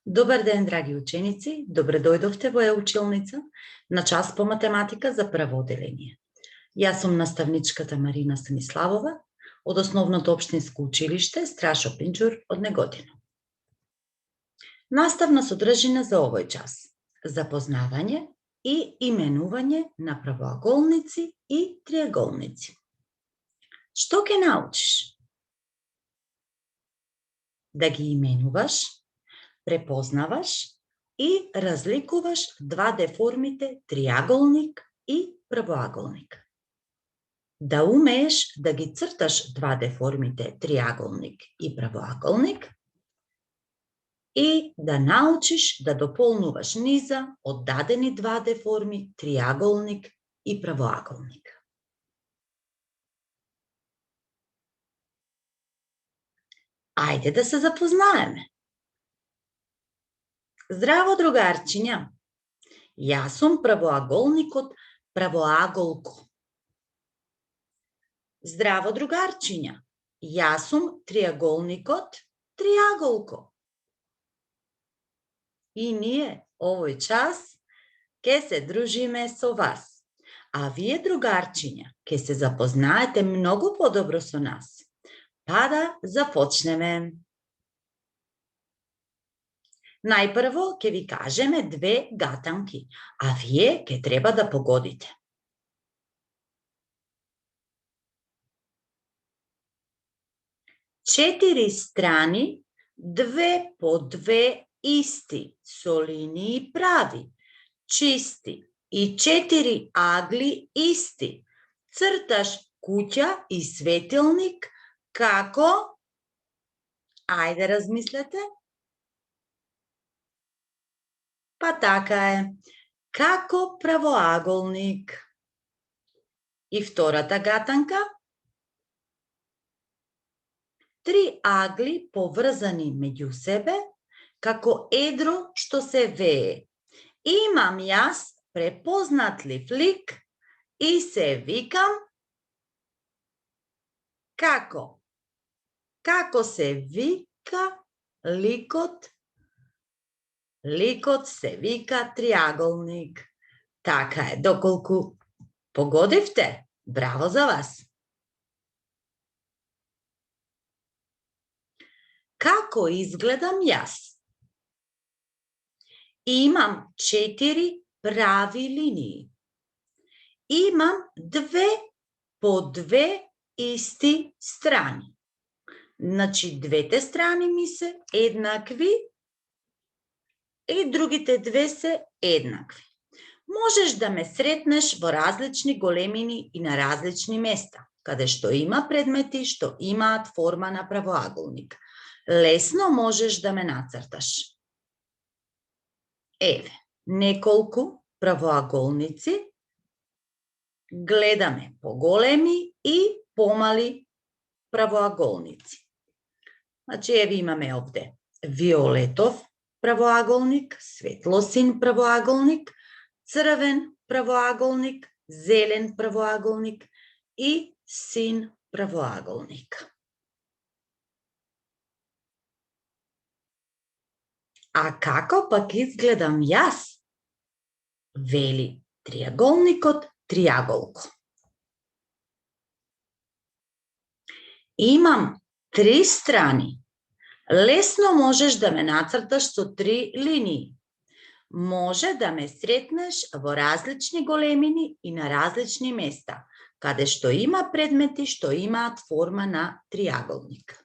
Добар ден, драги ученици! Добре дојдовте во Е-училница на час по математика за прво оделение. Јас сум наставничката Марина Станиславова од Основното општинско училиште Страшо Пинџур од Неготино. Наставна содржина за овој час: запознавање и именување на правоаголници и триаголници. Што ќе научиш? Да ги именуваш, препознаваш и разликуваш 2D формите триаголник и правоаголник. Да умееш да ги црташ 2D формите триаголник и правоаголник и да научиш да дополнуваш низа од дадени 2D форми триаголник и правоаголник. Ајде да се запознаеме. Здраво, другарчиња! Јас сум правоаголникот правоаголко. Здраво, другарчиња! Јас сум триаголникот триаголко. И ние овој час ќе се дружиме со вас. А вие, другарчиња, ќе се запознаете многу подобро со нас. Па да започнеме. Најпрво ќе ви кажеме 2 гатанки, а вие ќе треба да погодите. Четири страни, 2 по 2 исти, со линии прави, чисти и 4 агли исти. Црташ куќа и светилник како? Ајде размислете. Па така е, како правоаголник. И втората гатанка: 3 агли поврзани меѓу себе, како едро што се вее. Имам јас препознатлив лик и се викам како? Како се вика ликот? Ликот се вика триаголник. Така е, доколку погодивте, браво за вас! Како изгледам јас? Имам 4 прави линии. Имам 2 по 2 исти страни. Значи, двете страни ми се еднакви и другите 2 се еднакви. Можеш да ме сретнеш во различни големини и на различни места, каде што има предмети што имаат форма на правоаголник. Лесно можеш да ме нацрташ. Еве, неколку правоаголници. Гледаме поголеми и помали правоаголници. Значи, еве имаме овде виолетов правоаголник, светлосин правоаголник, црвен правоаголник, зелен правоаголник и син правоаголник. А како пак изгледам јас? Вели триаголникот триаголко. Имам 3 страни. Лесно можеш да ме нацрташ со 3 линии. Може да ме сретнеш во различни големини и на различни места, каде што има предмети што имаат форма на триаголник.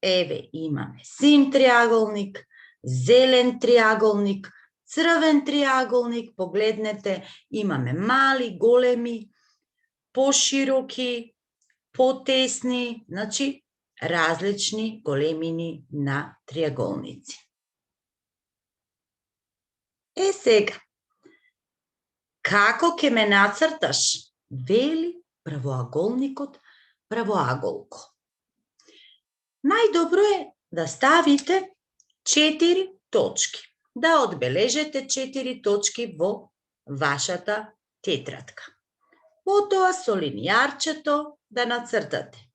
Еве, имаме син триаголник, зелен триаголник, црвен триаголник, погледнете, имаме мали, големи, пошироки, потесни, значи различни големини на триаголници. Е сега, како ќе ме нацрташ? Вели правоаголникот правоаголко. Најдобро е да ставите 4 точки, да одбележете 4 точки во вашата тетрадка. Потоа со линијарчето да нацртате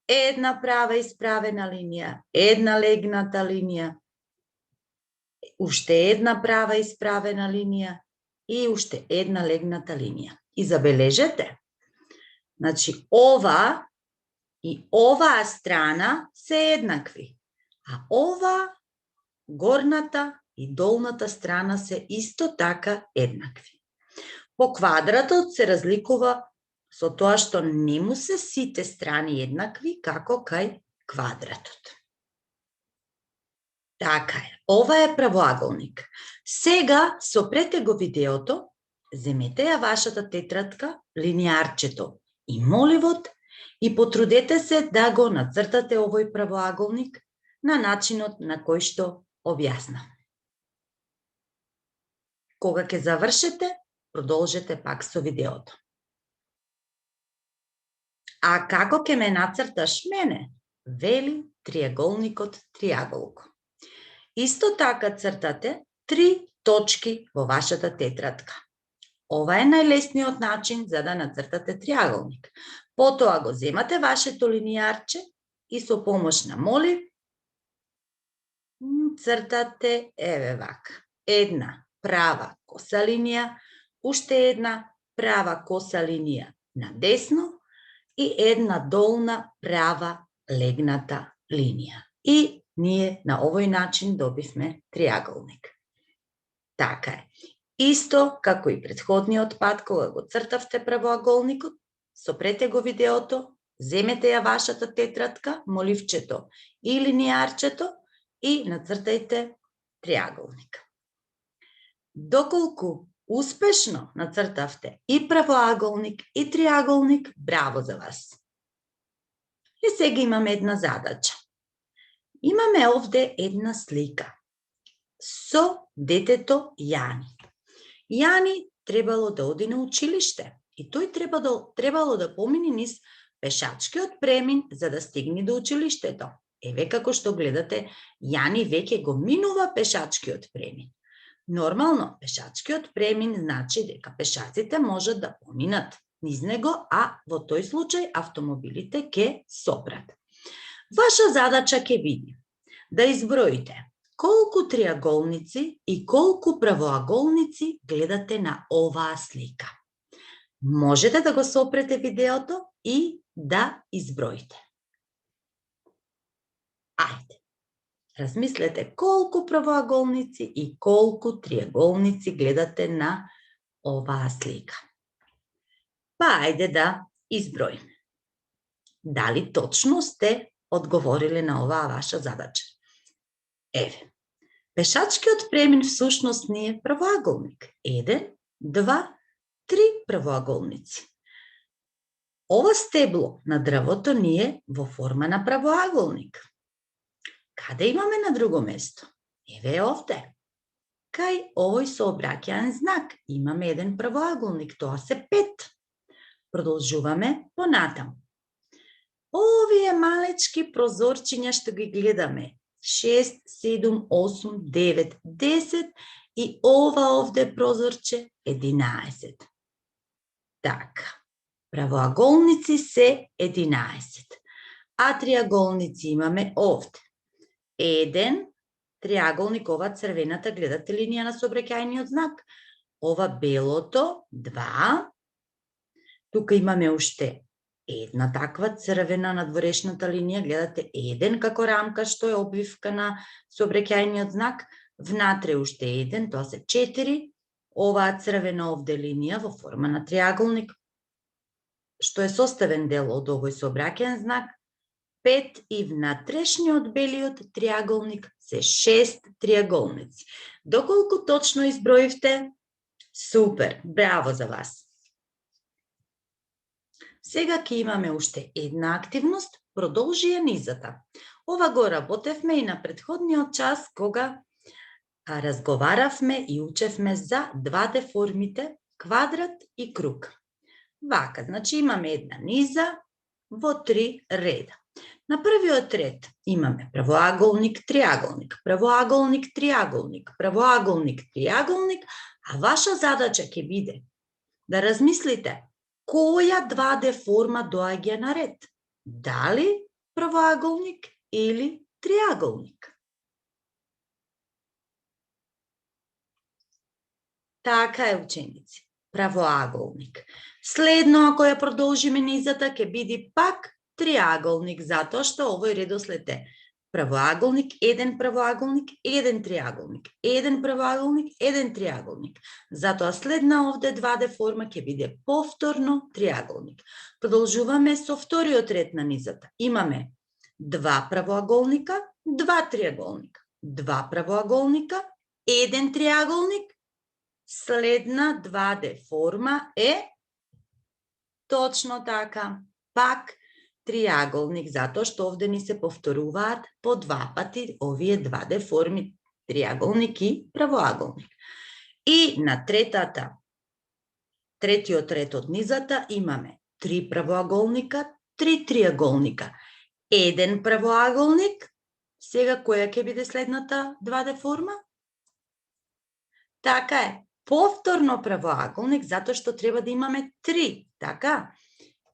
една права исправена линија, една легната линија, уште една права исправена линија и уште една легната линија. И забележете, значи ова и оваа страна се еднакви, а ова, горната и долната страна се исто така еднакви. По квадратот се разликува со тоа што не му се сите страни еднакви како кај квадратот. Така е, ова е правоаголник. Сега сопрете го видеото, земете ја вашата тетрадка, линијарчето и моливот и потрудете се да го нацртате овој правоаголник на начинот на кој што објаснав. Кога ќе завршите, продолжете пак со видеото. А како ќе ме нацрташ мене? Вели триаголникот триаголко. Исто така цртате 3 точки во вашата тетрадка. Ова е најлесниот начин за да нацртате триаголник. Потоа го земате вашето линијарче и со помош на молив цртате еве вака. Една права коса линија, уште една права коса линија на десно и една долна права легната линија. И ние на овој начин добивме триаголник. Така е. Исто како и претходниот пат кога го цртавте правоаголникот, сопрете го видеото, земете ја вашата тетрадка, моливчето и линијарчето и нацртајте триаголник. Доколку успешно нацртавте и правоаголник и триаголник, браво за вас. И сега имаме една задача. Имаме овде една слика со детето Јани. Јани требало да оди на училиште и тој требало да помине низ пешачкиот премин за да стигне до училиштето. Еве како што гледате, Јани веќе го минува пешачкиот премин. Нормално, пешачкиот премин значи дека пешаците можат да поминат низ него, а во тој случај автомобилите ќе сопрат. Ваша задача ќе биде да изброите колку триаголници и колку правоаголници гледате на оваа слика. Можете да го сопрете видеото и да изброите. Ајде, размислете колку правоаголници и колку триаголници гледате на оваа слика. Па ајде да изброиме. Дали точно сте одговориле на оваа ваша задача? Еве, пешачкиот премин всушност не е правоаголник. 1, 2, 3 правоаголници. Ова стебло на дрвото не е во форма на правоаголник. Каде имаме на друго место? Еве овде. Кај овој сообраќаен знак имаме еден правоаголник, тоа се 5. Продолжуваме понатаму. Овие малечки прозорчиња што ги гледаме, 6, 7, 8, 9, 10 и ова овде прозорче 11. Така, правоаголници се 11, а триаголници имаме овде. 1, триаголник, ова црвената, гледате линија на сообраќајниот знак. Ова белото, 2. Тука имаме уште една таква црвена надворешната линија, гледате 1 како рамка што е обвивка на сообраќајниот знак. Внатре уште 1, тоа се 4. Оваа црвена овде линија во форма на триаголник, што е составен дел од овој сообраќаен знак. 5 и внатрешниот белиот триаголник се 6 триаголници. Доколку точно изброивте, супер, браво за вас. Сега ќе имаме уште една активност, продолжи ја низата. Ова го работевме и на претходниот час кога разговаравме и учевме за дваде формите квадрат и круг. Вака, значи имаме една низа во 3 реда. На првиот ред имаме правоаголник, триаголник, правоаголник, триаголник, правоаголник, триаголник, а ваша задача ќе биде да размислите која дваде форма доаѓа на ред. Дали правоаголник или триаголник? Така е, ученици. Правоаголник. Следно, ако ја продолжиме низата, ќе биде пак триаголник, затоа што овој редослед е правоаголник, еден правоаголник, еден триаголник, еден правоаголник, еден триаголник. Затоа следна овде 2D форма ќе биде повторно триаголник. Продолжуваме со вториот ред на низата. Имаме 2 правоаголника, 2 триаголника. 2 правоаголника, еден триаголник. Следна 2D форма е точно така, пак триаголник, затоа што овде ни се повторуваат по 2 пати овие 2D форми, триаголник и правоаголник. И на третиот ред од низата имаме 3 правоаголника, 3 триаголника, еден правоаголник. Сега која ќе биде следната 2D форма? Така е, повторно правоаголник, затоа што треба да имаме 3, така?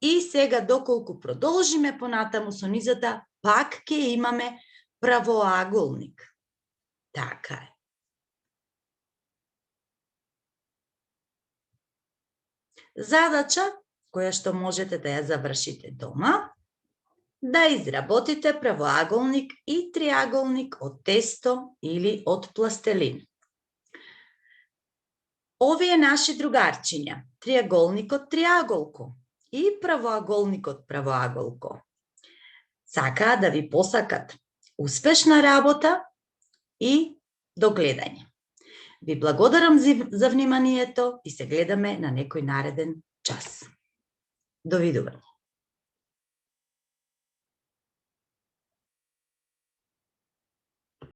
И сега, доколку продолжиме понатаму со низата, пак ќе имаме правоаголник. Така е. Задача, која што можете да ја завршите дома, да изработите правоаголник и триаголник од тесто или од пластелин. Овие наши другарчиња, триаголникот триаголко и правоаголникот правоаголко, сакаат да ви посакат успешна работа и до гледање. Ви благодарам за вниманието и се гледаме на некој нареден час. Довидување.